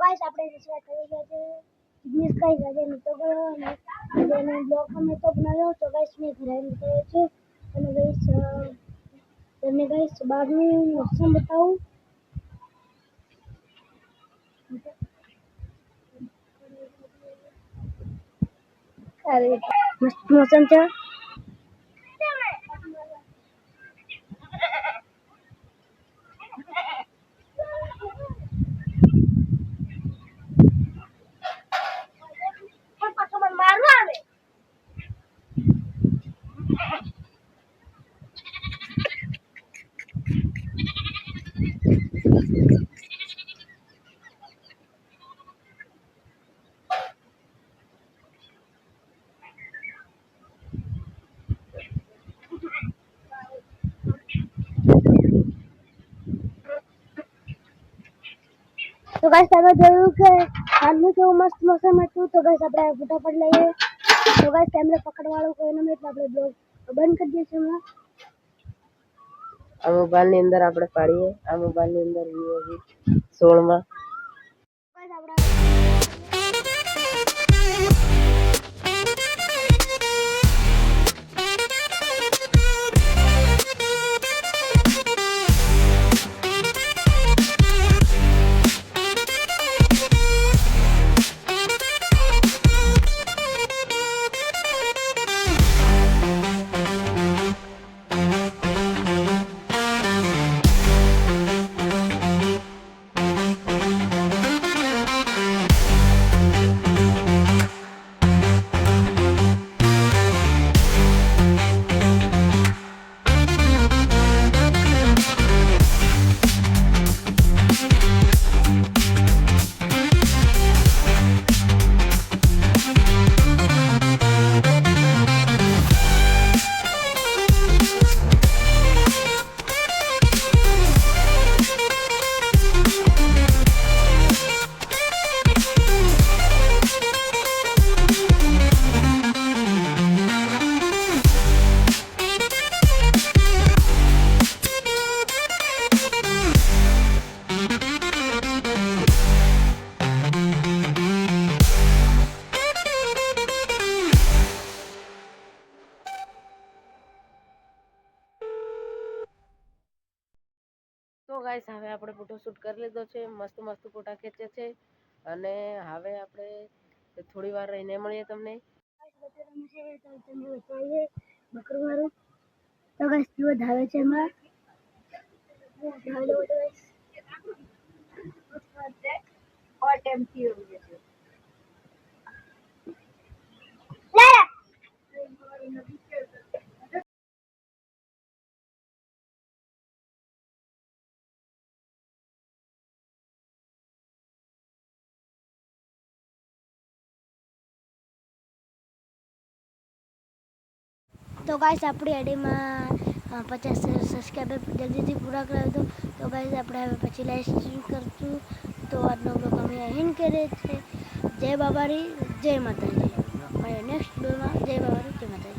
guys આપણે research કરી ગયા છે બિઝનેસ કઈ જગ્યાએ નતો ગયો અને બ્લોગ અમે તો બનાવ્યો તો ગાइस મેં ઘરે નીકળ્યો છે અને ગાइस તમને ગાइस બહારનું મોસમ બતાવું અરે મસ્ત મોસમ છે तो गाइस તમે જોયું કે હાલનું કેવું મસ્ત મોસમ હતું તો ગાइस આપણે ફટાફટ લઈએ તો ગાइस કેમેરા પકડવાળો કોઈ ન એટલે આપણે બ્લોગ બંધ કરી દઈશું આ મોબાઈલની અંદર આપણે પાડીએ આ મોબાઈલની અંદર Vivo 16 માં ગાइस આપણે તો ગાઈસ હવે આપણે ફોટો શૂટ કરી લીધો છે મસ્ત મસ્ત ફોટા ખેંચ્યા છે અને હવે આપણે થોડી વાર રહીને મળીએ તમને બકરવાળું તો ગાઈસ જો ધાવે છે એમાં तो गाइस આપણી આઈડીમાં 50 સબસ્ક્રાઇબર જલ્દીથી પૂરા કરાવી દો તો ગાइस આપણે હવે પછી લાઈવ સ્ટ્રીમ કરશું તો આજનો બ્લોગ અમે અહીં કરે છે જય બાબારી જય માતાજી મળીએ નેક્સ્ટ બ્લોગમાં જય બાબારી જય માતાજી